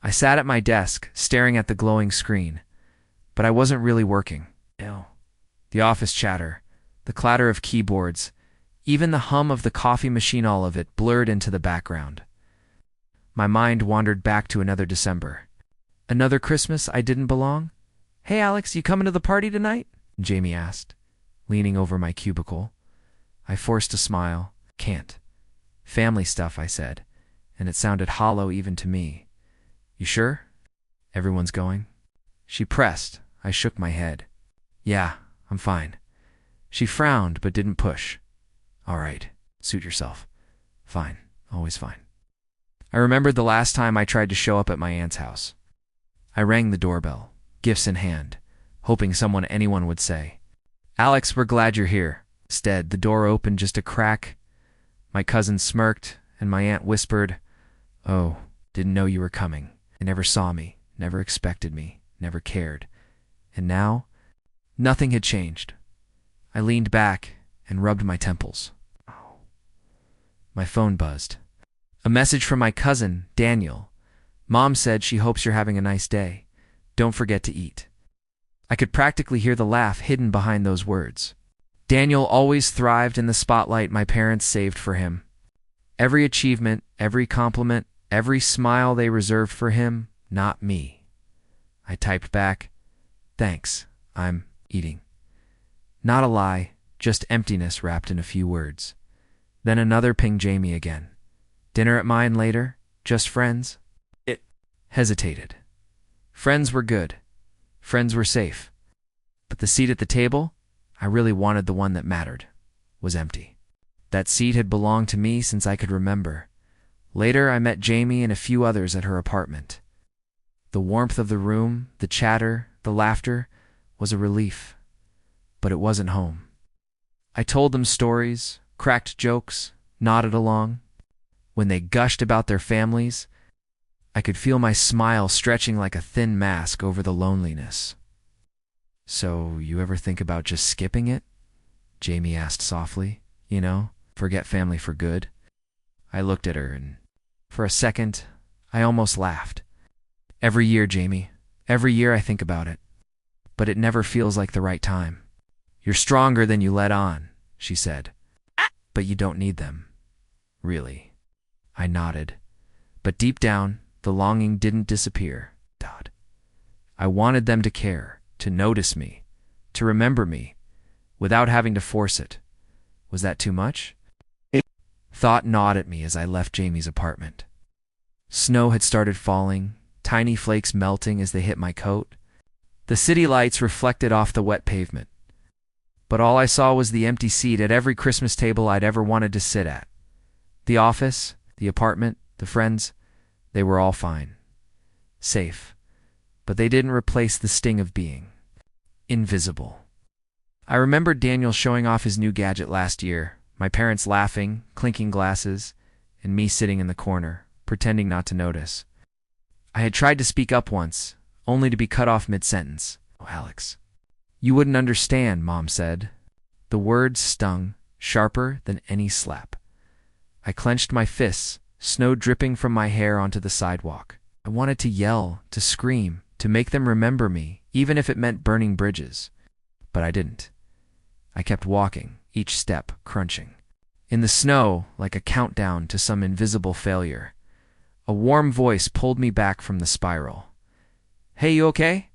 I sat at my desk, staring at the glowing screen, but I wasn't really working. Ew. The office chatter, the clatter of keyboards, even the hum of the coffee machine, all of it blurred into the background. My mind wandered back to another December. Another Christmas I didn't belong? "Hey Alex, you coming to the party tonight?" Jamie asked, leaning over my cubicle. I forced a smile. "Can't. Family stuff," I said, and it sounded hollow even to me. "You sure? Everyone's going?" She pressed. I shook my head. "Yeah, I'm fine." She frowned but didn't push. "All right, suit yourself. Fine, always fine." I remembered the last time I tried to show up at my aunt's house. I rang the doorbell, gifts in hand, hoping anyone would say, "Alex, we're glad you're here." Instead, the door opened just a crack. My cousin smirked, and my aunt whispered, "Oh, didn't know you were coming. They never saw me, never expected me, never cared." And now, nothing had changed. I leaned back and rubbed my temples. My phone buzzed. A message from my cousin, Daniel. "Mom said she hopes you're having a nice day. Don't forget to eat." I could practically hear the laugh hidden behind those words. Daniel always thrived in the spotlight my parents saved for him. Every achievement, every compliment, every smile they reserved for him, not me. I typed back, "Thanks, I'm eating." Not a lie, just emptiness wrapped in a few words. Then another ping Jamie again. "Dinner at mine later? Just friends?" It hesitated. Friends were good. Friends were safe. But the seat at the table, I really wanted the one that mattered, was empty. That seat had belonged to me since I could remember. Later, I met Jamie and a few others at her apartment. The warmth of the room, the chatter, the laughter, was a relief. But it wasn't home. I told them stories, cracked jokes, nodded along. When they gushed about their families, I could feel my smile stretching like a thin mask over the loneliness. "So, you ever think about just skipping it?" Jamie asked softly. "You know, forget family for good?" I looked at her, and for a second, I almost laughed. "Every year, Jamie. Every year I think about it. But it never feels like the right time." "You're stronger than you let on," she said. "But you don't need them. Really." I nodded. But deep down, the longing didn't disappear. I wanted them to care, to notice me, to remember me, without having to force it. Was that too much? Thought gnawed at me as I left Jamie's apartment. Snow had started falling, tiny flakes melting as they hit my coat. The city lights reflected off the wet pavement. But all I saw was the empty seat at every Christmas table I'd ever wanted to sit at. The office, the apartment, the friends, they were all fine. Safe. But they didn't replace the sting of being invisible. I remembered Daniel showing off his new gadget last year, my parents laughing, clinking glasses, and me sitting in the corner, pretending not to notice. I had tried to speak up once, only to be cut off mid-sentence. "Oh, Alex. You wouldn't understand," Mom said. The words stung, sharper than any slap. I clenched my fists, snow dripping from my hair onto the sidewalk. I wanted to yell, to scream, to make them remember me, even if it meant burning bridges. But I didn't. I kept walking, each step crunching. In the snow, like a countdown to some invisible failure, a warm voice pulled me back from the spiral. "Hey, you okay?"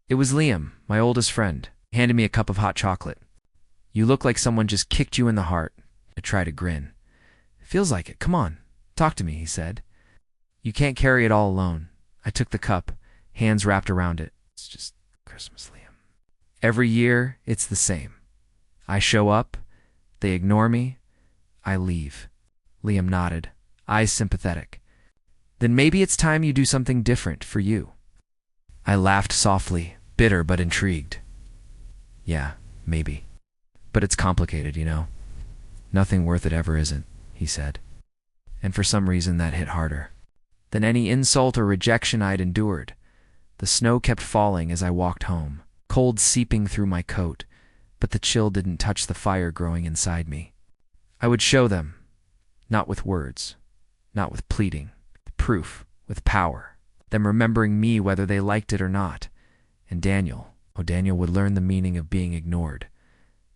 It was Liam, my oldest friend. He handed me a cup of hot chocolate. "You look like someone just kicked you in the heart." I tried to grin. "It feels like it. Come on, talk to me," he said. "You can't carry it all alone." I took the cup, hands wrapped around it. "It's just Christmas, Liam. Every year, it's the same. I show up, they ignore me, I leave." Liam nodded, eyes sympathetic. "Then maybe it's time you do something different for you." I laughed softly, bitter but intrigued. "Yeah, maybe. But it's complicated, you know. Nothing worth it ever isn't," he said. And for some reason that hit harder than any insult or rejection I'd endured. The snow kept falling as I walked home, cold seeping through my coat, but the chill didn't touch the fire growing inside me. I would show them, not with words, not with pleading, with proof, with power. them remembering me whether they liked it or not. And Daniel, oh, Daniel would learn the meaning of being ignored.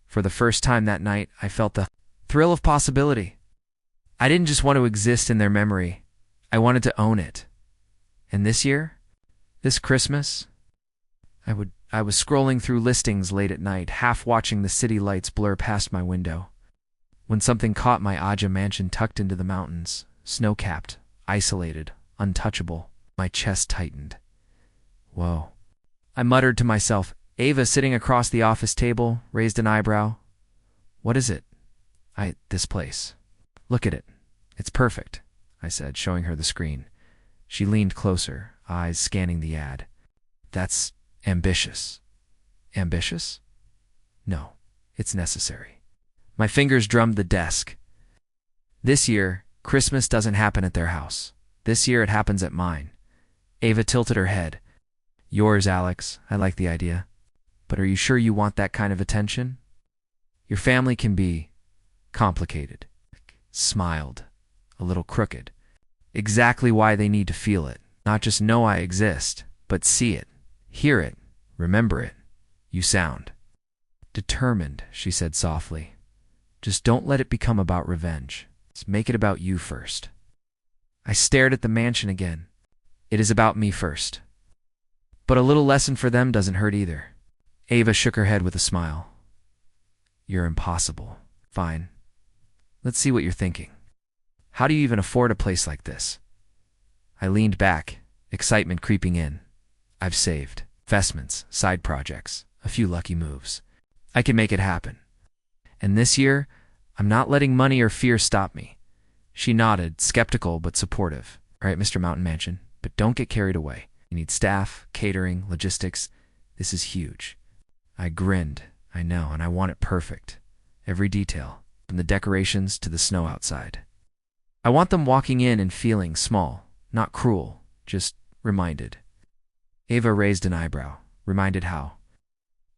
For the first time that night, I felt the thrill of possibility. I didn't just want to exist in their memory. I wanted to own it. And this year, this Christmas, I was scrolling through listings late at night, half watching the city lights blur past my window, when something caught my Aja mansion tucked into the mountains, snow-capped, isolated, untouchable. My chest tightened. Whoa. I muttered to myself. Ava, sitting across the office table, raised an eyebrow. What is it? This place. Look at it. It's perfect, I said, showing her the screen. She leaned closer, eyes scanning the ad. That's ambitious. Ambitious? No, it's necessary. My fingers drummed the desk. This year, Christmas doesn't happen at their house. This year it happens at mine. Ava tilted her head. Yours, Alex. I like the idea. But are you sure you want that kind of attention? Your family can be complicated. Smiled, a little crooked. Exactly why they need to feel it. Not just know I exist, but see it, hear it, remember it. You sound determined, she said softly. Just don't let it become about revenge. Let's make it about you first. I stared at the mansion again. It is about me first. But a little lesson for them doesn't hurt either. Ava shook her head with a smile. You're impossible. Fine. Let's see what you're thinking. How do you even afford a place like this? I leaned back, excitement creeping in. I've saved. Investments, side projects, a few lucky moves. I can make it happen. And this year, I'm not letting money or fear stop me. She nodded, skeptical but supportive. All right, Mr. Mountain Mansion, but don't get carried away. You need staff, catering, logistics. This is huge. I grinned. I know, and I want it perfect. Every detail, from the decorations to the snow outside. I want them walking in and feeling small, not cruel, just reminded. Ava raised an eyebrow. Reminded how?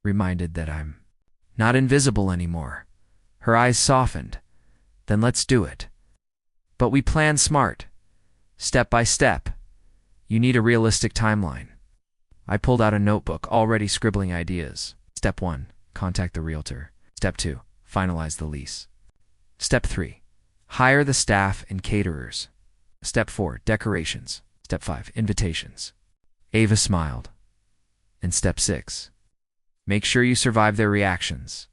Reminded that I'm not invisible anymore. Her eyes softened. Then let's do it. But we plan smart. Step by step. You need a realistic timeline. I pulled out a notebook, already scribbling ideas. Step 1, contact the realtor. Step 2, finalize the lease. Step 3, hire the staff and caterers. Step 4, decorations. Step 5, invitations. Ava smiled. And step 6, make sure you survive their reactions.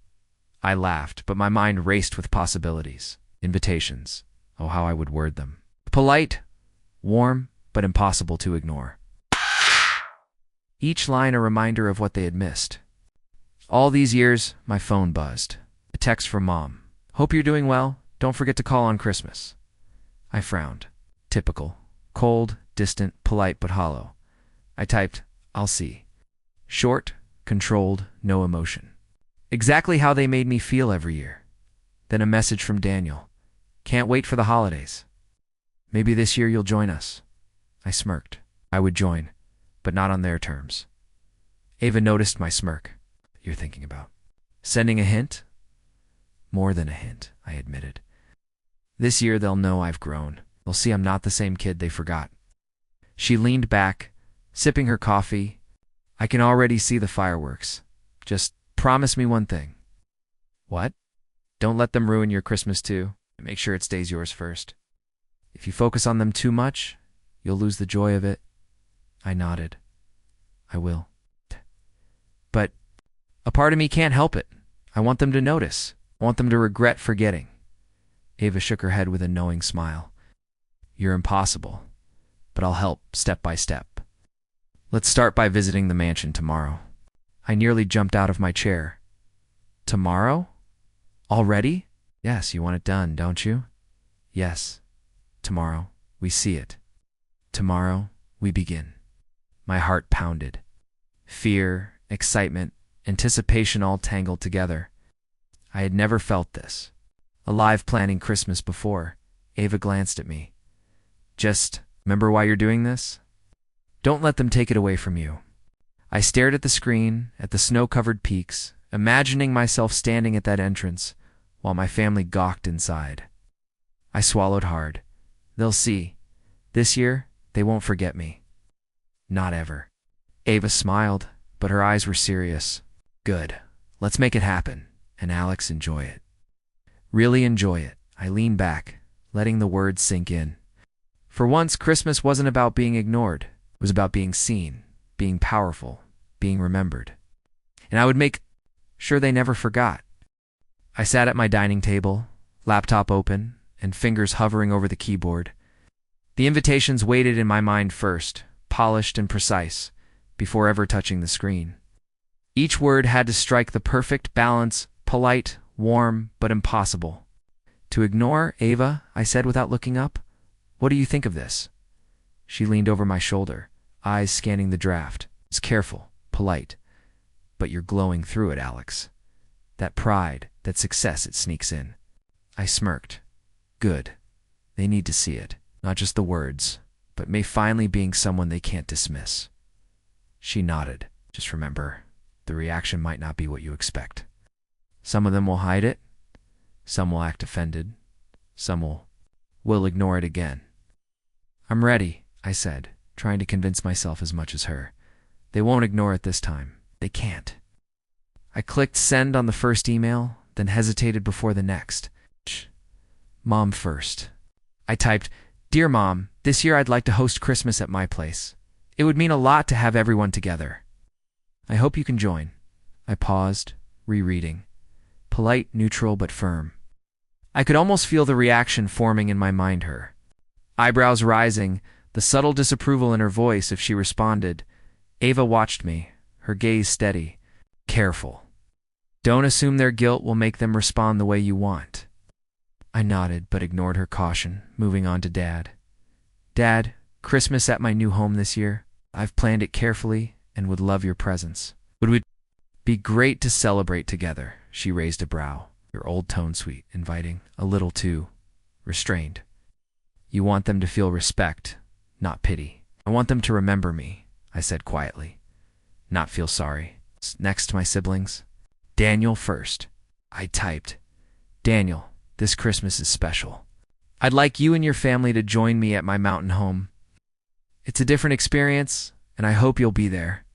I laughed, but my mind raced with possibilities. Invitations. Oh, how I would word them. Polite, warm, but impossible to ignore. Each line a reminder of what they had missed. All these years, my phone buzzed. A text from Mom. Hope you're doing well. Don't forget to call on Christmas. I frowned. Typical. Cold, distant, polite, but hollow. I typed, I'll see. Short, controlled, no emotion. Exactly how they made me feel every year. Then a message from Daniel. Can't wait for the holidays. Maybe this year you'll join us. I smirked. I would join, but not on their terms. Ava noticed my smirk. You're thinking about sending a hint? More than a hint, I admitted. This year they'll know I've grown. They'll see I'm not the same kid they forgot. She leaned back, sipping her coffee. I can already see the fireworks. Just promise me one thing. What? Don't let them ruin your Christmas too. Make sure it stays yours first. If you focus on them too much, you'll lose the joy of it. I nodded. I will. But a part of me can't help it. I want them to notice. I want them to regret forgetting. Ava shook her head with a knowing smile. You're impossible, but I'll help step by step. Let's start by visiting the mansion tomorrow. I nearly jumped out of my chair. Tomorrow? Already? Yes, you want it done, don't you? Yes. Tomorrow, we see it. Tomorrow, we begin. My heart pounded. Fear, excitement, anticipation all tangled together. I had never felt this. Alive planning Christmas before. Ava glanced at me. Just remember why you're doing this? Don't let them take it away from you. I stared at the screen, at the snow-covered peaks, imagining myself standing at that entrance, while my family gawked inside. I swallowed hard. They'll see. This year, they won't forget me. Not ever. Ava smiled, but her eyes were serious. Good. Let's make it happen, and Alex enjoy it. Really enjoy it. I leaned back, letting the words sink in. For once, Christmas wasn't about being ignored. It was about being seen, being powerful, being remembered. And I would make sure they never forgot. I sat at my dining table, laptop open, and fingers hovering over the keyboard. The invitations waited in my mind first, polished and precise, before ever touching the screen. Each word had to strike the perfect balance, polite, warm, but impossible. To ignore, Ava, I said without looking up. What do you think of this? She leaned over my shoulder, eyes scanning the draft. It's careful, polite. But you're glowing through it, Alex. That pride, that success it sneaks in. I smirked. Good. They need to see it. Not just the words, but me finally being someone they can't dismiss. She nodded. Just remember, the reaction might not be what you expect. Some of them will hide it. Some will act offended. Some will ignore it again. I'm ready, I said, trying to convince myself as much as her. They won't ignore it this time. They can't. I clicked send on the first email, then hesitated before the next. Mom first. I typed, Dear Mom, this year I'd like to host Christmas at my place. It would mean a lot to have everyone together. I hope you can join. I paused, rereading. Polite, neutral, but firm. I could almost feel the reaction forming in my mind her. Eyebrows rising, the subtle disapproval in her voice if she responded. Ava watched me, her gaze steady. Careful. Don't assume their guilt will make them respond the way you want. I nodded, but ignored her caution, moving on to Dad. Dad, Christmas at my new home this year. I've planned it carefully and would love your presence. Would be great to celebrate together. She raised a brow, her old tone sweet, inviting, a little too restrained. You want them to feel respect, not pity. I want them to remember me, I said quietly. Not feel sorry. Next to my siblings. Daniel first. I typed, Daniel, this Christmas is special. I'd like you and your family to join me at my mountain home. It's a different experience, and I hope you'll be there.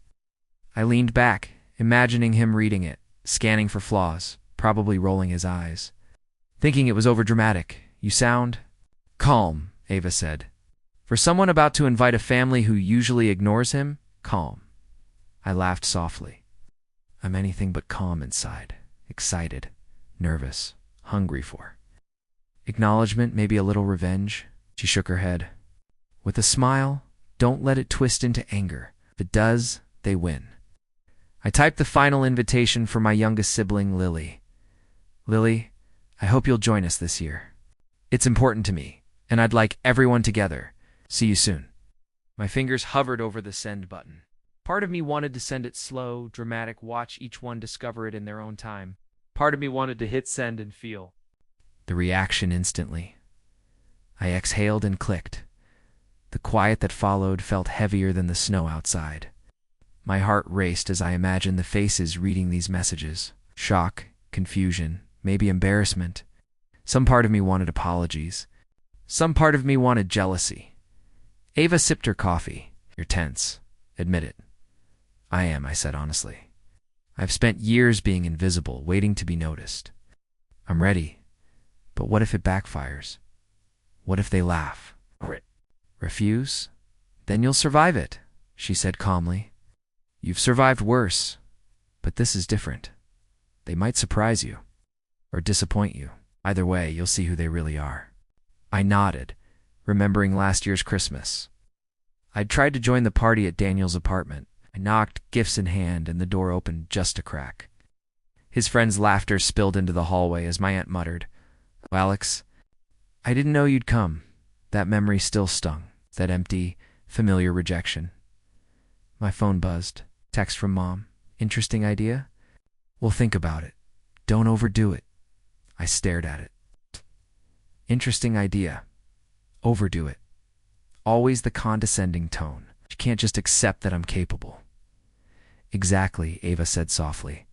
I leaned back, imagining him reading it, scanning for flaws, probably rolling his eyes. Thinking it was overdramatic. You sound calm, Ava said. For someone about to invite a family who usually ignores him, calm. I laughed softly. I'm anything but calm inside, excited, nervous, hungry for acknowledgement, maybe a little revenge. She shook her head. With a smile, don't let it twist into anger. If it does, they win. I typed the final invitation for my youngest sibling, Lily. Lily, I hope you'll join us this year. It's important to me, and I'd like everyone together. See you soon. My fingers hovered over the send button. Part of me wanted to send it slow, dramatic, watch each one discover it in their own time. Part of me wanted to hit send and feel the reaction instantly. I exhaled and clicked. The quiet that followed felt heavier than the snow outside. My heart raced as I imagined the faces reading these messages. Shock, confusion, maybe embarrassment. Some part of me wanted apologies. Some part of me wanted jealousy. Ava sipped her coffee. You're tense. Admit it. I am, I said honestly. I've spent years being invisible, waiting to be noticed. I'm ready. But what if it backfires? What if they laugh? Refuse? Then you'll survive it, she said calmly. You've survived worse, but this is different. They might surprise you, or disappoint you. Either way, you'll see who they really are. I nodded, remembering last year's Christmas. I'd tried to join the party at Daniel's apartment. I knocked, gifts in hand, and the door opened just a crack. His friend's laughter spilled into the hallway as my aunt muttered, Alex, I didn't know you'd come. That memory still stung, that empty, familiar rejection. My phone buzzed. Text from Mom. Interesting idea? We'll think about it. Don't overdo it. I stared at it. Interesting idea. Overdo it. Always the condescending tone. You can't just accept that I'm capable. Exactly, Ava said softly.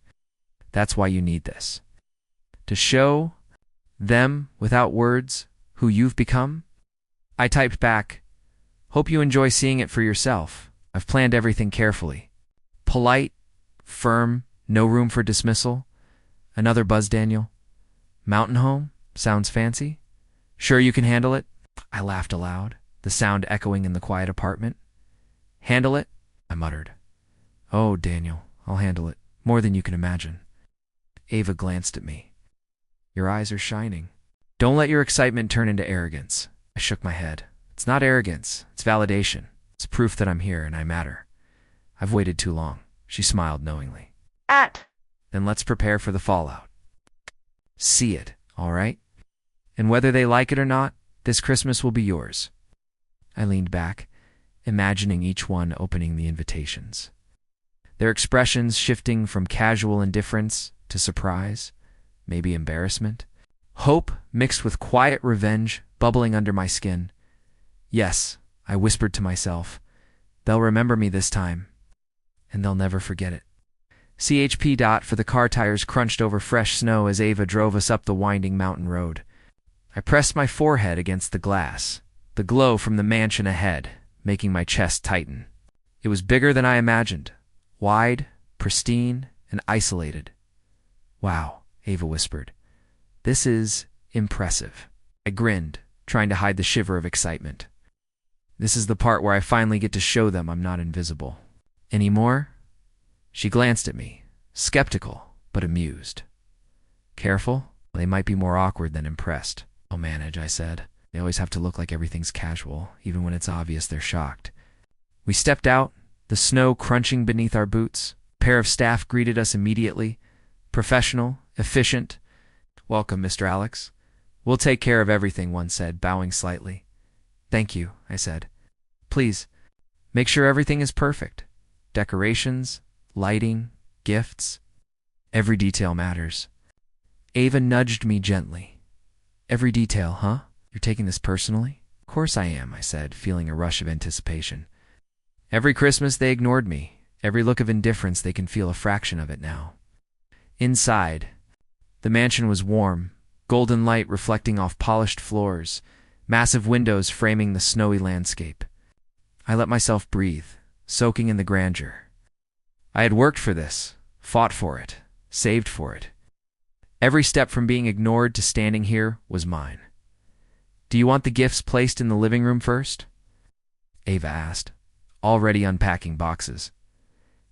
That's why you need this. To show them, without words, who you've become? I typed back, hope you enjoy seeing it for yourself. I've planned everything carefully. Polite, firm, no room for dismissal. Another buzz, Daniel. Mountain home? Sounds fancy? Sure you can handle it? I laughed aloud, the sound echoing in the quiet apartment. Handle it? I muttered. Oh, Daniel, I'll handle it. More than you can imagine. Ava glanced at me. Your eyes are shining. Don't let your excitement turn into arrogance. I shook my head. It's not arrogance. It's validation. It's proof that I'm here and I matter. I've waited too long. She smiled knowingly. Then let's prepare for the fallout. See it, all right? And whether they like it or not, this Christmas will be yours. I leaned back, imagining each one opening the invitations. Their expressions shifting from casual indifference to surprise, maybe embarrassment. Hope mixed with quiet revenge bubbling under my skin. Yes, I whispered to myself, they'll remember me this time, and they'll never forget it. CHP. For the car tires crunched over fresh snow as Ava drove us up the winding mountain road. I pressed my forehead against the glass, the glow from the mansion ahead, making my chest tighten. It was bigger than I imagined, wide, pristine, and isolated. Wow, Ava whispered. This is impressive. I grinned, trying to hide the shiver of excitement. This is the part where I finally get to show them I'm not invisible. Any more? She glanced at me, skeptical but amused. Careful? They might be more awkward than impressed. I'll manage, I said. They always have to look like everything's casual, even when it's obvious they're shocked. We stepped out, the snow crunching beneath our boots. A pair of staff greeted us immediately. Professional, efficient. Welcome, Mr. Alex. We'll take care of everything, one said, bowing slightly. Thank you, I said. Please, make sure everything is perfect. Decorations, lighting, gifts. Every detail matters. Ava nudged me gently. Every detail, huh? You're taking this personally? Of course I am, I said, feeling a rush of anticipation. Every Christmas they ignored me. Every look of indifference, they can feel a fraction of it now. Inside, the mansion was warm, golden light reflecting off polished floors, massive windows framing the snowy landscape. I let myself breathe, soaking in the grandeur. I had worked for this, fought for it, saved for it. Every step from being ignored to standing here was mine. Do you want the gifts placed in the living room first? Ava asked, already unpacking boxes.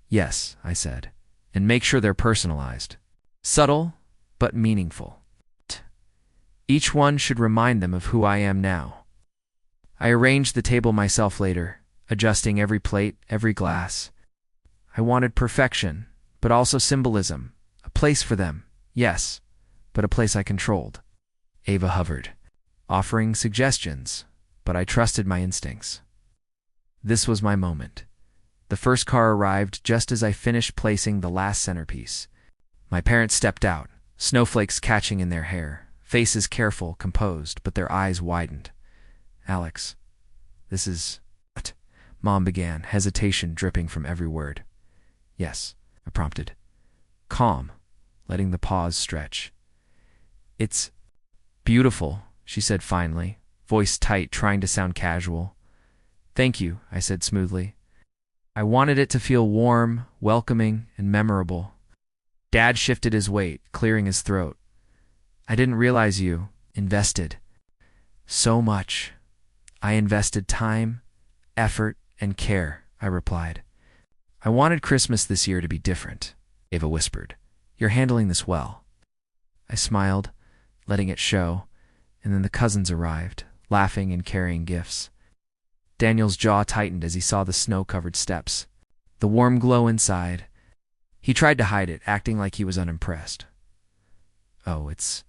Yes, I said, and make sure they're personalized. Subtle, but meaningful. Each one should remind them of who I am now. I arranged the table myself later, adjusting every plate, every glass. I wanted perfection, but also symbolism. A place for them, yes, but a place I controlled. Ava hovered, offering suggestions, but I trusted my instincts. This was my moment. The first car arrived just as I finished placing the last centerpiece. My parents stepped out, snowflakes catching in their hair, faces careful, composed, but their eyes widened. Alex, this is... What? Mom began, hesitation dripping from every word. Yes, I prompted. Calm, letting the pause stretch. It's beautiful, she said finally, voice tight, trying to sound casual. Thank you, I said smoothly. I wanted it to feel warm, welcoming, and memorable. Dad shifted his weight, clearing his throat. I didn't realize you invested so much. I invested time, effort, and care, I replied. I wanted Christmas this year to be different, Ava whispered. You're handling this well. I smiled, letting it show, and then the cousins arrived, laughing and carrying gifts. Daniel's jaw tightened as he saw the snow-covered steps, the warm glow inside. He tried to hide it, acting like he was unimpressed. Oh, it's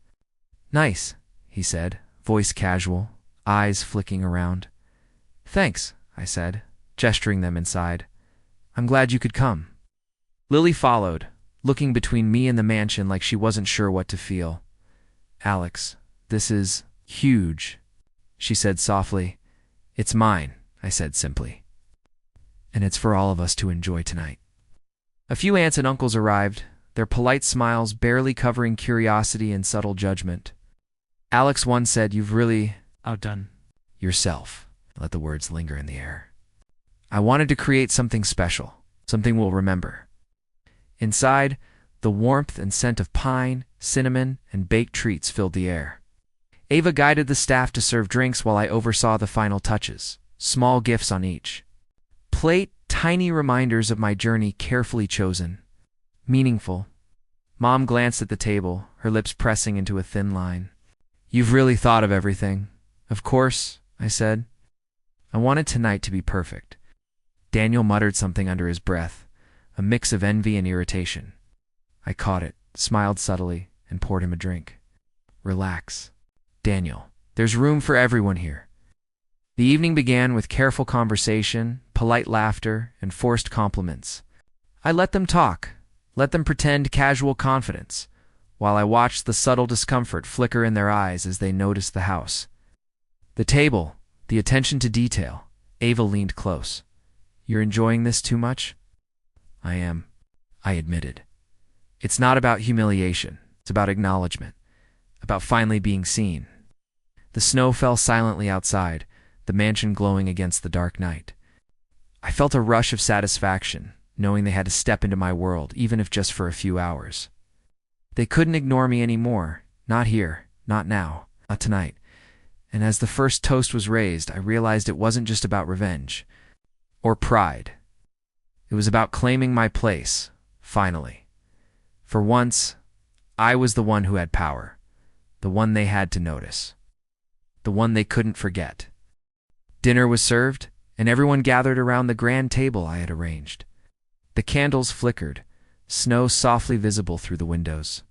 nice, he said, voice casual, eyes flicking around. Thanks, I said, gesturing them inside. I'm glad you could come. Lily followed, looking between me and the mansion like she wasn't sure what to feel. Alex, this is huge, she said softly. It's mine, I said simply. And it's for all of us to enjoy tonight. A few aunts and uncles arrived, their polite smiles barely covering curiosity and subtle judgment. Alex once said, "You've really outdone yourself." Let the words linger in the air. I wanted to create something special, something we'll remember. Inside, the warmth and scent of pine, cinnamon, and baked treats filled the air. Ava guided the staff to serve drinks while I oversaw the final touches, small gifts on each plate, tiny reminders of my journey carefully chosen. Meaningful. Mom glanced at the table, her lips pressing into a thin line. You've really thought of everything. Of course, I said. I wanted tonight to be perfect. Daniel muttered something under his breath, a mix of envy and irritation. I caught it, smiled subtly, and poured him a drink. Relax. Daniel, there's room for everyone here. The evening began with careful conversation, polite laughter, and forced compliments. I let them talk, let them pretend casual confidence, while I watched the subtle discomfort flicker in their eyes as they noticed the house. The table, the attention to detail. Ava leaned close. You're enjoying this too much? I am, I admitted. It's not about humiliation. It's about acknowledgement, about finally being seen. The snow fell silently outside, the mansion glowing against the dark night. I felt a rush of satisfaction, knowing they had to step into my world, even if just for a few hours. They couldn't ignore me anymore. Not here, not now, not tonight. And as the first toast was raised, I realized it wasn't just about revenge or pride. It was about claiming my place, finally. For once, I was the one who had power, the one they had to notice, the one they couldn't forget. Dinner was served, and everyone gathered around the grand table I had arranged. The candles flickered, snow softly visible through the windows,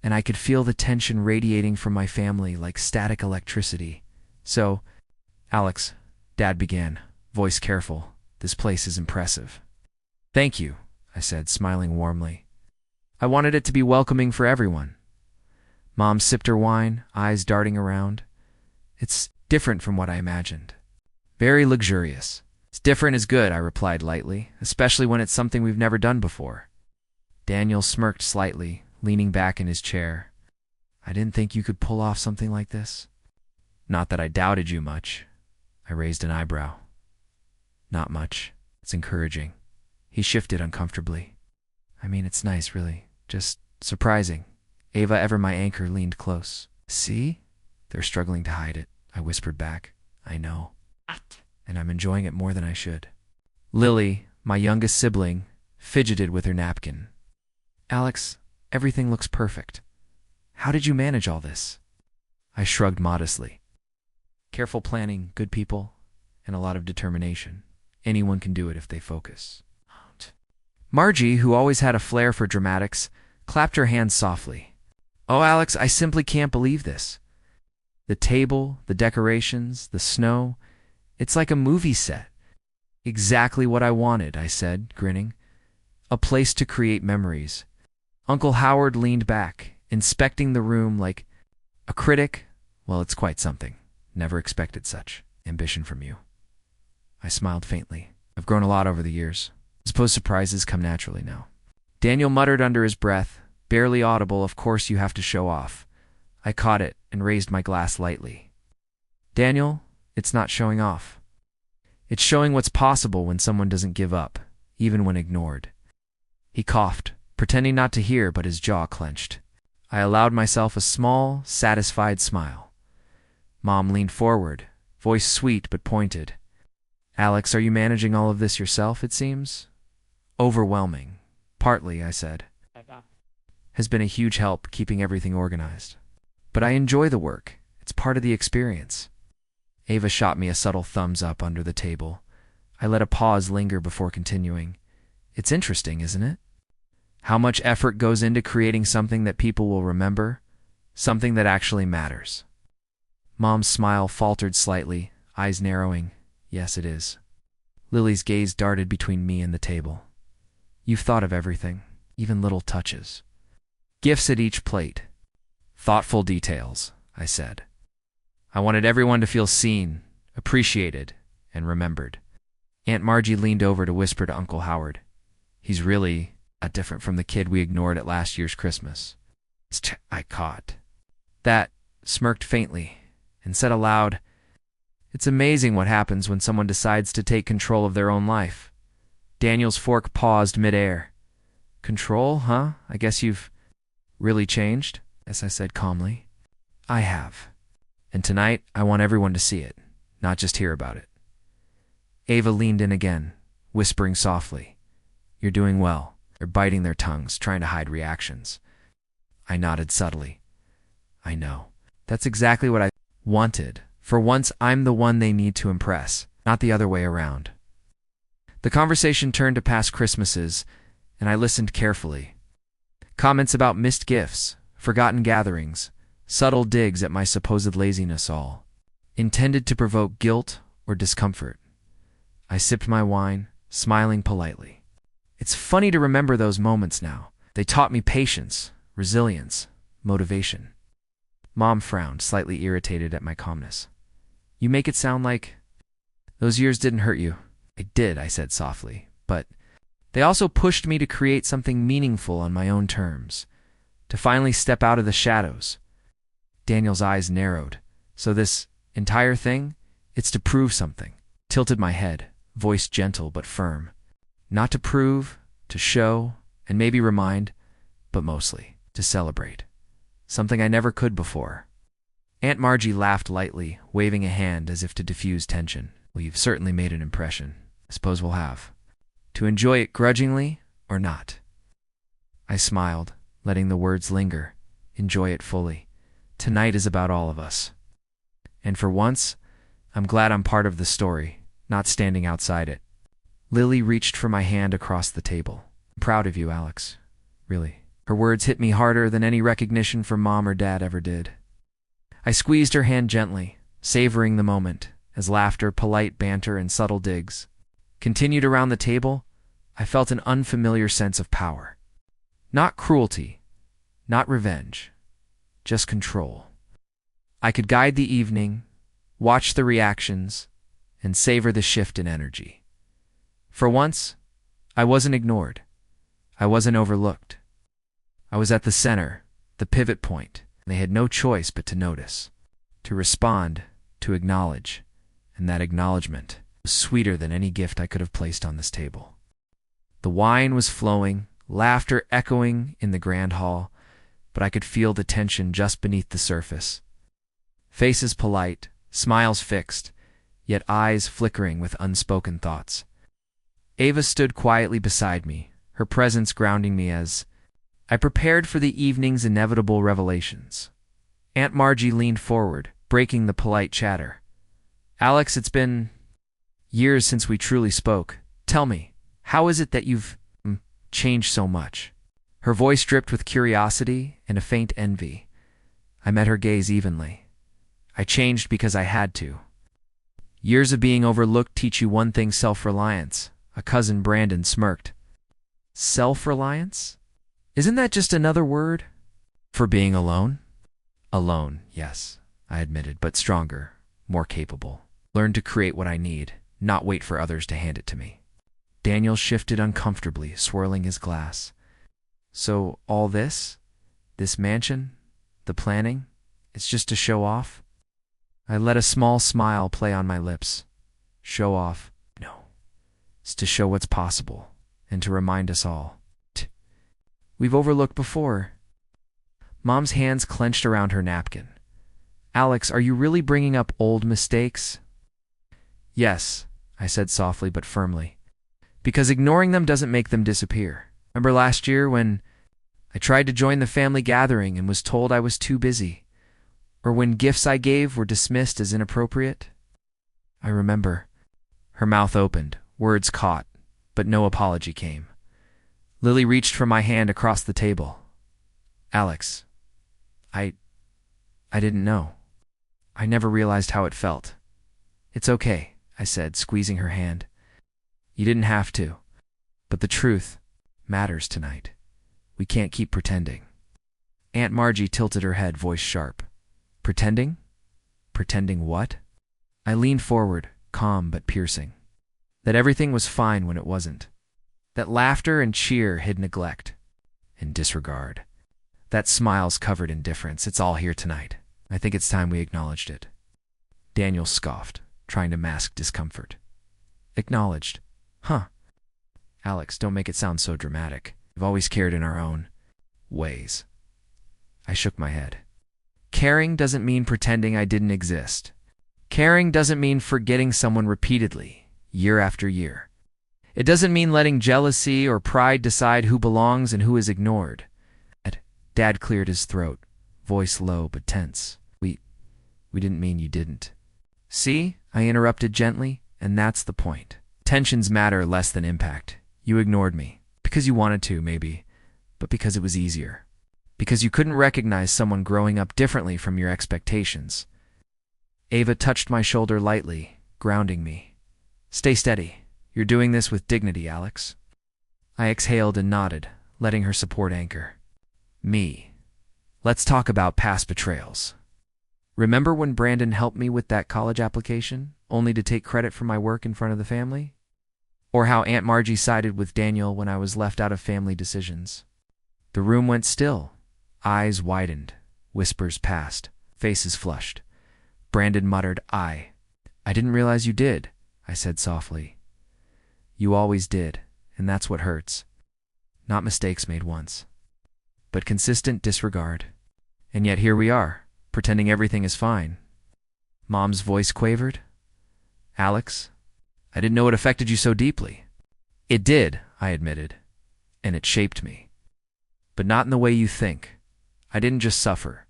and I could feel the tension radiating from my family like static electricity. So, Alex, Dad began, voice careful, this place is impressive. Thank you, I said, smiling warmly. I wanted it to be welcoming for everyone. Mom sipped her wine, eyes darting around. It's different from what I imagined. Very luxurious. It's different is good, I replied lightly, especially when it's something we've never done before. Daniel smirked slightly, leaning back in his chair. I didn't think you could pull off something like this. Not that I doubted you much. I raised an eyebrow. Not much. It's encouraging. He shifted uncomfortably. I mean, it's nice, really. Just surprising. Ava, ever my anchor, leaned close. See? They're struggling to hide it, I whispered back. I know. And I'm enjoying it more than I should. Lily, my youngest sibling, fidgeted with her napkin. Alex, everything looks perfect. How did you manage all this? I shrugged modestly. Careful planning, good people, and a lot of determination. Anyone can do it if they focus. Margie, who always had a flair for dramatics, clapped her hands softly. Oh, Alex, I simply can't believe this. The table, the decorations, the snow, it's like a movie set. Exactly what I wanted, I said, grinning. A place to create memories. Uncle Howard leaned back, inspecting the room like a critic. Well, it's quite something. Never expected such ambition from you. I smiled faintly. I've grown a lot over the years. I suppose surprises come naturally now. Daniel muttered under his breath, barely audible, of course you have to show off. I caught it and raised my glass lightly. Daniel, it's not showing off. It's showing what's possible when someone doesn't give up, even when ignored. He coughed, pretending not to hear, but his jaw clenched. I allowed myself a small, satisfied smile. Mom leaned forward, voice sweet but pointed. Alex, are you managing all of this yourself, it seems? Overwhelming. Partly, I said. Has been a huge help keeping everything organized. But I enjoy the work. It's part of the experience. Ava shot me a subtle thumbs up under the table. I let a pause linger before continuing. It's interesting, isn't it? How much effort goes into creating something that people will remember, something that actually matters. Mom's smile faltered slightly, eyes narrowing. Yes, it is. Lily's gaze darted between me and the table. You've thought of everything, even little touches. Gifts at each plate. Thoughtful details, I said. I wanted everyone to feel seen, appreciated, and remembered. Aunt Margie leaned over to whisper to Uncle Howard. He's really different from the kid we ignored at last year's Christmas. I caught. That smirked faintly and said aloud, It's amazing what happens when someone decides to take control of their own life. Daniel's fork paused midair. Control, huh? I guess you've really changed? Yes, I said calmly. I have. And tonight, I want everyone to see it, not just hear about it. Ava leaned in again, whispering softly. You're doing well. They're biting their tongues, trying to hide reactions. I nodded subtly. I know. That's exactly what I wanted. For once, I'm the one they need to impress, not the other way around. The conversation turned to past Christmases, and I listened carefully. Comments about missed gifts, forgotten gatherings, subtle digs at my supposed laziness, all intended to provoke guilt or discomfort. I sipped my wine, smiling politely. It's funny to remember those moments now. They taught me patience, resilience, motivation. Mom frowned, slightly irritated at my calmness. You make it sound like those years didn't hurt you. I did, I said softly, but they also pushed me to create something meaningful on my own terms, to finally step out of the shadows. Daniel's eyes narrowed. So this entire thing, it's to prove something. Tilted my head, voice gentle but firm. Not to prove, to show, and maybe remind, but mostly to celebrate. Something I never could before. Aunt Margie laughed lightly, waving a hand as if to diffuse tension. Well, you've certainly made an impression. I suppose we'll have to enjoy it grudgingly or not. I smiled, letting the words linger. Enjoy it fully. Tonight is about all of us. And for once, I'm glad I'm part of the story, not standing outside it. Lily reached for my hand across the table. I'm proud of you, Alex. Really. Her words hit me harder than any recognition from Mom or Dad ever did. I squeezed her hand gently, savoring the moment, as laughter, polite banter, and subtle digs continued around the table. I felt an unfamiliar sense of power. Not cruelty, not revenge, just control. I could guide the evening, watch the reactions, and savor the shift in energy. For once, I wasn't ignored. I wasn't overlooked. I was at the center, the pivot point, and they had no choice but to notice, to respond, to acknowledge, and that acknowledgement was sweeter than any gift I could have placed on this table. The wine was flowing, laughter echoing in the grand hall, but I could feel the tension just beneath the surface. Faces polite, smiles fixed, yet eyes flickering with unspoken thoughts. Ava stood quietly beside me, her presence grounding me as I prepared for the evening's inevitable revelations. Aunt Margie leaned forward, breaking the polite chatter. Alex, it's been years since we truly spoke. Tell me, how is it that you've changed so much? Her voice dripped with curiosity and a faint envy. I met her gaze evenly. I changed because I had to. Years of being overlooked teach you one thing: self-reliance. A cousin Brandon smirked. Self-reliance? Isn't that just another word for being alone? Alone, yes, I admitted, but stronger, more capable. Learn to create what I need, not wait for others to hand it to me. Daniel shifted uncomfortably, swirling his glass. So all this mansion, the planning, it's just to show off? I let a small smile play on my lips. Show off? No. It's to show what's possible, and to remind us all. We've overlooked before. Mom's hands clenched around her napkin. Alex, are you really bringing up old mistakes? Yes, I said softly but firmly. Because ignoring them doesn't make them disappear. Remember last year when I tried to join the family gathering and was told I was too busy? Or when gifts I gave were dismissed as inappropriate? I remember. Her mouth opened, words caught, but no apology came. Lily reached for my hand across the table. Alex, I didn't know. I never realized how it felt. It's okay, I said, squeezing her hand. You didn't have to. But the truth matters tonight. We can't keep pretending. Aunt Margie tilted her head, voice sharp. Pretending? Pretending what? I leaned forward, calm but piercing. That everything was fine when it wasn't. That laughter and cheer hid neglect and disregard. That smiles covered indifference. It's all here tonight. I think it's time we acknowledged it. Daniel scoffed. trying to mask discomfort. Acknowledged. Huh. Alex, don't make it sound so dramatic. We've always cared in our own ways. I shook my head. Caring doesn't mean pretending I didn't exist. Caring doesn't mean forgetting someone repeatedly, year after year. It doesn't mean letting jealousy or pride decide who belongs and who is ignored. Dad cleared his throat, voice low but tense. We didn't mean you didn't. See, I interrupted gently, and that's the point. Tensions matter less than impact. You ignored me. Because you wanted to, maybe, but because it was easier. Because you couldn't recognize someone growing up differently from your expectations. Ava touched my shoulder lightly, grounding me. Stay steady. You're doing this with dignity, Alex. I exhaled and nodded, letting her support anchor. Me. Let's talk about past betrayals. Remember when Brandon helped me with that college application, only to take credit for my work in front of the family? Or how Aunt Margie sided with Daniel when I was left out of family decisions? The room went still. Eyes widened. Whispers passed. Faces flushed. Brandon muttered, I didn't realize you did, I said softly. You always did, and that's what hurts. Not mistakes made once, but consistent disregard. And yet here we are, pretending everything is fine. Mom's voice quavered. Alex, I didn't know it affected you so deeply. It did, I admitted, and it shaped me. But not in the way you think. I didn't just suffer.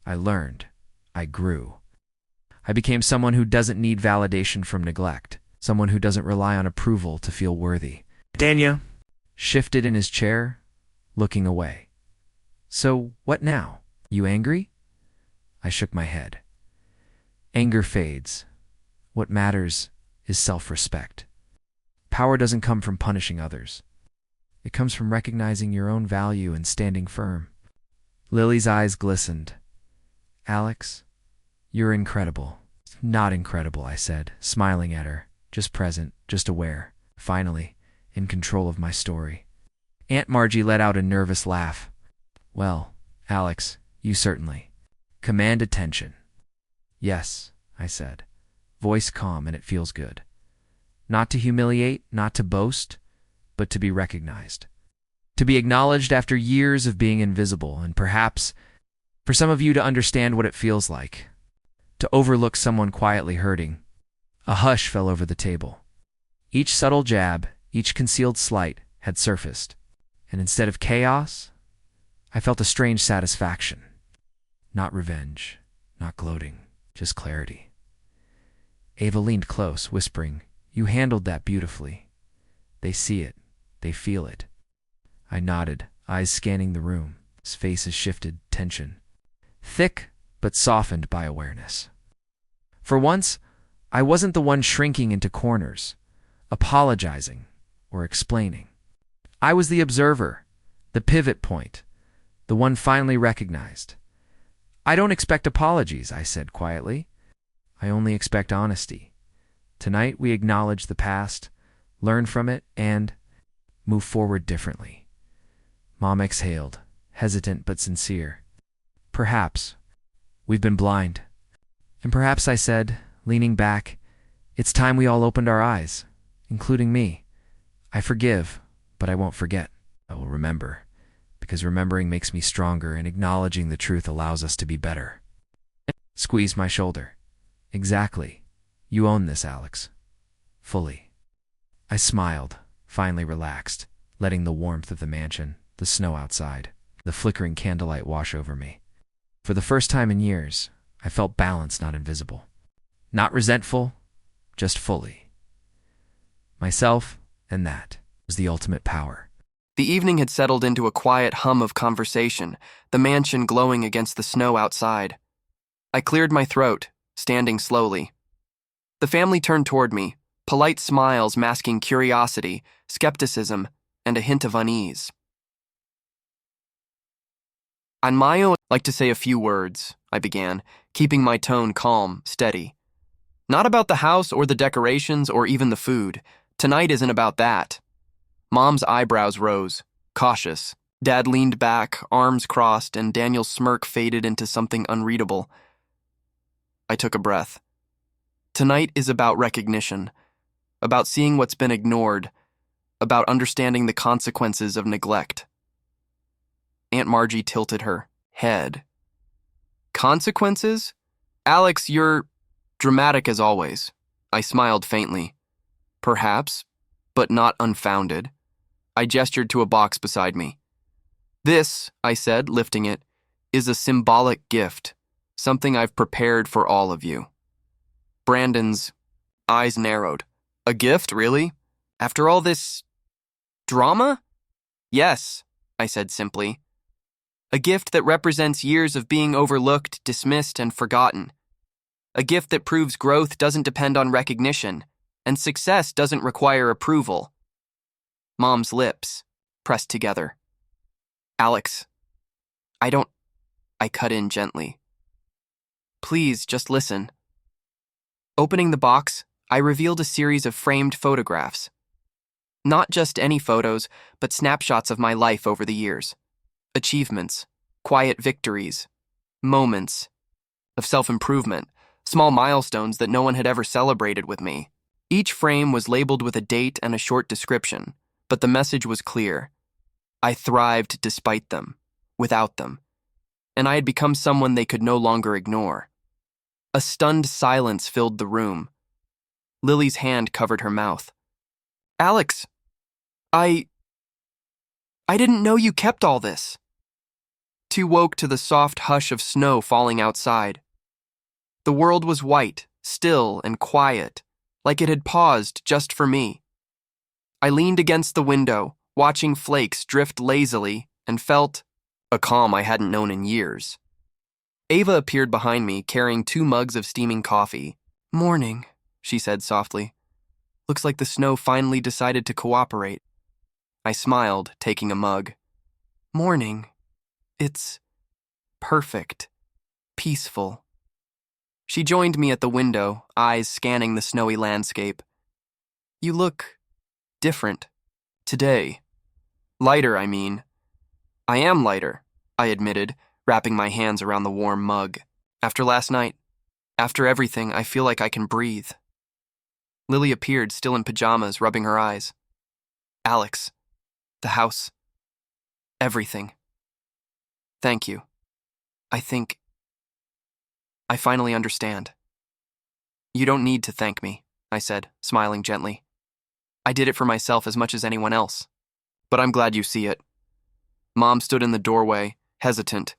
I learned. I grew. I became someone who doesn't need validation from neglect, someone who doesn't rely on approval to feel worthy. Daniel shifted in his chair, looking away. So, what now? You angry? I shook my head. Anger fades. What matters is self-respect. Power doesn't come from punishing others. It comes from recognizing your own value and standing firm. Lily's eyes glistened. Alex, you're incredible. Not incredible, I said, smiling at her. Just present, just aware. Finally, in control of my story. Aunt Margie let out a nervous laugh. Well, Alex, you certainly command attention. Yes, I said, voice calm, and it feels good. Not to humiliate, not to boast, but to be recognized. To be acknowledged after years of being invisible, and perhaps for some of you to understand what it feels like. To overlook someone quietly hurting. A hush fell over the table. Each subtle jab, each concealed slight had surfaced, and instead of chaos, I felt a strange satisfaction. Not revenge, not gloating, just clarity. Ava leaned close, whispering, You handled that beautifully. They see it. They feel it. I nodded, eyes scanning the room. His faces shifted, tension. Thick, but softened by awareness. For once, I wasn't the one shrinking into corners, apologizing or explaining. I was the observer, the pivot point, the one finally recognized. I don't expect apologies, I said quietly. I only expect honesty. Tonight we acknowledge the past, learn from it, and move forward differently. Mom exhaled, hesitant but sincere. Perhaps we've been blind. And perhaps, I said, leaning back, it's time we all opened our eyes, including me. I forgive, but I won't forget. I will remember, because remembering makes me stronger, and acknowledging the truth allows us to be better. Squeezed my shoulder. Exactly. You own this, Alex. Fully. I smiled, finally relaxed, letting the warmth of the mansion, the snow outside, the flickering candlelight wash over me. For the first time in years, I felt balanced, not invisible. Not resentful, just fully. Myself, and that was the ultimate power. The evening had settled into a quiet hum of conversation, the mansion glowing against the snow outside. I cleared my throat, standing slowly. The family turned toward me, polite smiles masking curiosity, skepticism, and a hint of unease. On my own, I'd like to say a few words, I began, keeping my tone calm, steady. Not about the house or the decorations or even the food. Tonight isn't about that. Mom's eyebrows rose, cautious. Dad leaned back, arms crossed, and Daniel's smirk faded into something unreadable. I took a breath. Tonight is about recognition, about seeing what's been ignored, about understanding the consequences of neglect. Aunt Margie tilted her head. Consequences? Alex, you're dramatic as always. I smiled faintly. Perhaps, but not unfounded. I gestured to a box beside me. This, I said, lifting it, is a symbolic gift, something I've prepared for all of you. Brandon's eyes narrowed. A gift, really? After all this drama? Yes, I said simply. A gift that represents years of being overlooked, dismissed, and forgotten. A gift that proves growth doesn't depend on recognition, and success doesn't require approval. Mom's lips pressed together. Alex, I cut in gently. Please, just listen. Opening the box, I revealed a series of framed photographs. Not just any photos, but snapshots of my life over the years. Achievements, quiet victories, moments of self-improvement, small milestones that no one had ever celebrated with me. Each frame was labeled with a date and a short description, but the message was clear. I thrived despite them, without them, and I had become someone they could no longer ignore. A stunned silence filled the room. Lily's hand covered her mouth. Alex, I didn't know you kept all this. Two woke to the soft hush of snow falling outside. The world was white, still and quiet, like it had paused just for me. I leaned against the window, watching flakes drift lazily, and felt a calm I hadn't known in years. Ava appeared behind me, carrying 2 mugs of steaming coffee. Morning, she said softly. Looks like the snow finally decided to cooperate. I smiled, taking a mug. Morning. It's perfect. Peaceful. She joined me at the window, eyes scanning the snowy landscape. You look different. Today. Lighter, I mean. I am lighter, I admitted, wrapping my hands around the warm mug. After last night, after everything, I feel like I can breathe. Lily appeared, still in pajamas, rubbing her eyes. Alex. The house. Everything. Thank you. I think I finally understand. You don't need to thank me, I said, smiling gently. I did it for myself as much as anyone else. But I'm glad you see it. Mom stood in the doorway, hesitant.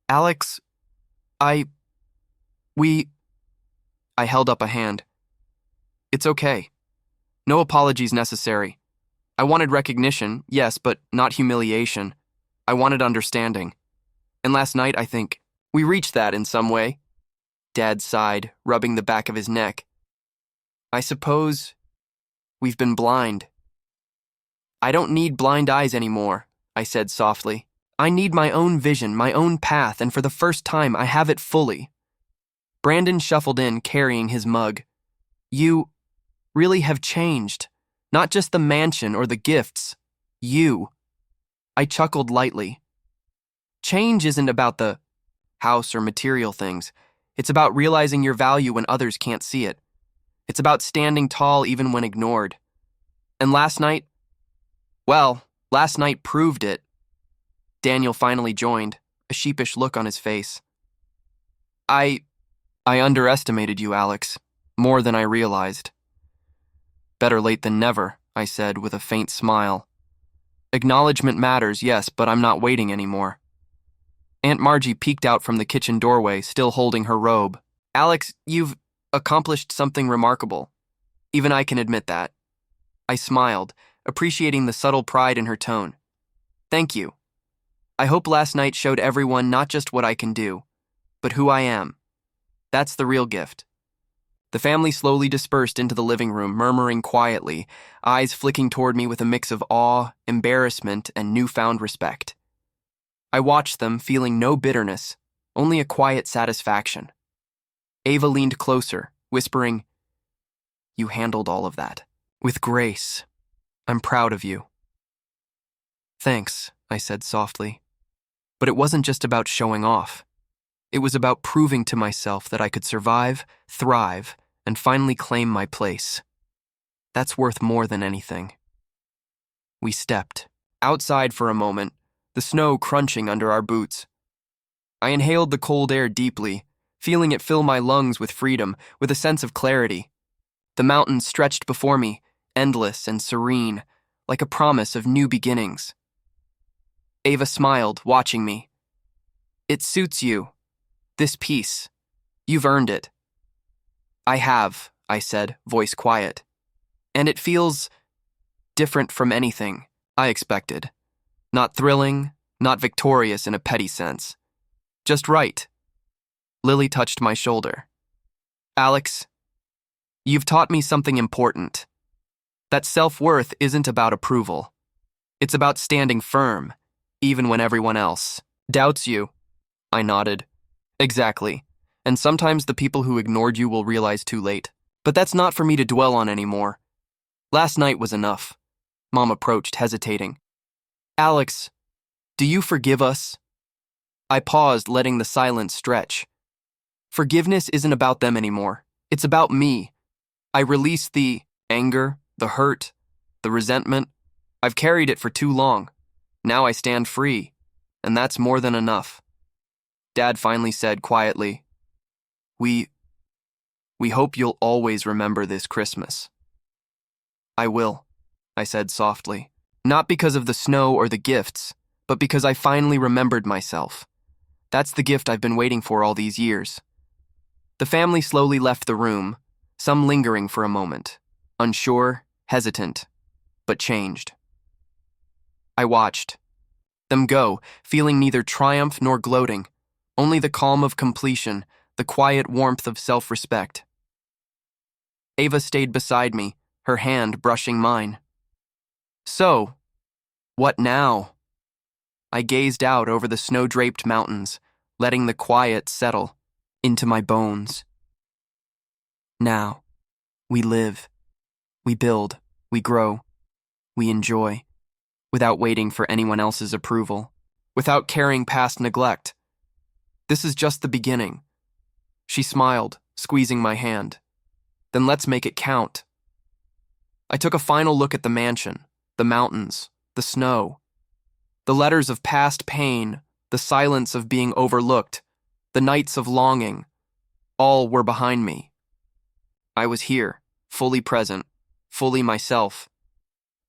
Alex, I held up a hand. It's okay. No apologies necessary. I wanted recognition, yes, but not humiliation. I wanted understanding. And last night, I think, we reached that in some way. Dad sighed, rubbing the back of his neck. I suppose we've been blind. I don't need blind eyes anymore, I said softly. I need my own vision, my own path, and for the first time, I have it fully. Brandon shuffled in, carrying his mug. You really have changed. Not just the mansion or the gifts. You. I chuckled lightly. Change isn't about the house or material things. It's about realizing your value when others can't see it. It's about standing tall even when ignored. And last night proved it. Daniel finally joined, a sheepish look on his face. I underestimated you, Alex, more than I realized. Better late than never, I said with a faint smile. Acknowledgement matters, yes, but I'm not waiting anymore. Aunt Margie peeked out from the kitchen doorway, still holding her robe. Alex, you've accomplished something remarkable. Even I can admit that. I smiled, appreciating the subtle pride in her tone. Thank you. I hope last night showed everyone not just what I can do, but who I am. That's the real gift. The family slowly dispersed into the living room, murmuring quietly, eyes flicking toward me with a mix of awe, embarrassment, and newfound respect. I watched them, feeling no bitterness, only a quiet satisfaction. Ava leaned closer, whispering, You handled all of that. With grace. I'm proud of you. Thanks, I said softly. But it wasn't just about showing off. It was about proving to myself that I could survive, thrive, and finally claim my place. That's worth more than anything. We stepped outside for a moment, the snow crunching under our boots. I inhaled the cold air deeply, feeling it fill my lungs with freedom, with a sense of clarity. The mountains stretched before me, endless and serene, like a promise of new beginnings. Ava smiled, watching me. "It suits you. This peace. You've earned it." "I have," I said, voice quiet. "And it feels different from anything I expected. Not thrilling, not victorious in a petty sense. Just right." Lily touched my shoulder. "Alex, you've taught me something important. That self-worth isn't about approval. It's about standing firm, even when everyone else doubts you." I nodded. "Exactly. And sometimes the people who ignored you will realize too late. But that's not for me to dwell on anymore. Last night was enough." Mom approached, hesitating. "Alex, do you forgive us?" I paused, letting the silence stretch. Forgiveness isn't about them anymore. It's about me. I released the anger, the hurt, the resentment. I've carried it for too long. Now I stand free, and that's more than enough. Dad finally said quietly, We hope you'll always remember this Christmas." "I will," I said softly. Not because of the snow or the gifts, but because I finally remembered myself. That's the gift I've been waiting for all these years. The family slowly left the room, some lingering for a moment, unsure, hesitant, but changed. I watched them go, feeling neither triumph nor gloating, only the calm of completion, the quiet warmth of self-respect. Ava stayed beside me, her hand brushing mine. "So, what now?" I gazed out over the snow-draped mountains, letting the quiet settle into my bones. "Now, we live, we build, we grow, we enjoy, without waiting for anyone else's approval, without carrying past neglect. This is just the beginning." She smiled, squeezing my hand. "Then let's make it count." I took a final look at the mansion, the mountains, the snow. The letters of past pain, the silence of being overlooked, the nights of longing, all were behind me. I was here, fully present, fully myself.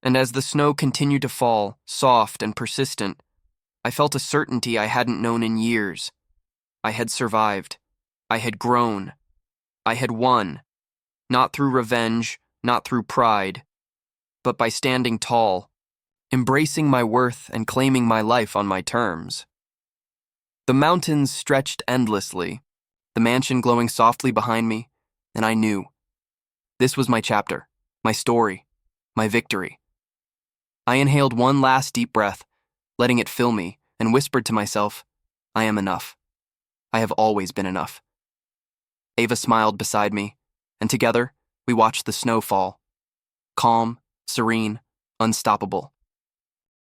And as the snow continued to fall, soft and persistent, I felt a certainty I hadn't known in years. I had survived. I had grown. I had won. Not through revenge, not through pride, but by standing tall, embracing my worth and claiming my life on my terms. The mountains stretched endlessly, the mansion glowing softly behind me, and I knew. This was my chapter, my story, my victory. I inhaled one last deep breath, letting it fill me, and whispered to myself, I am enough. I have always been enough. Ava smiled beside me, and together we watched the snow fall. Calm, serene, unstoppable.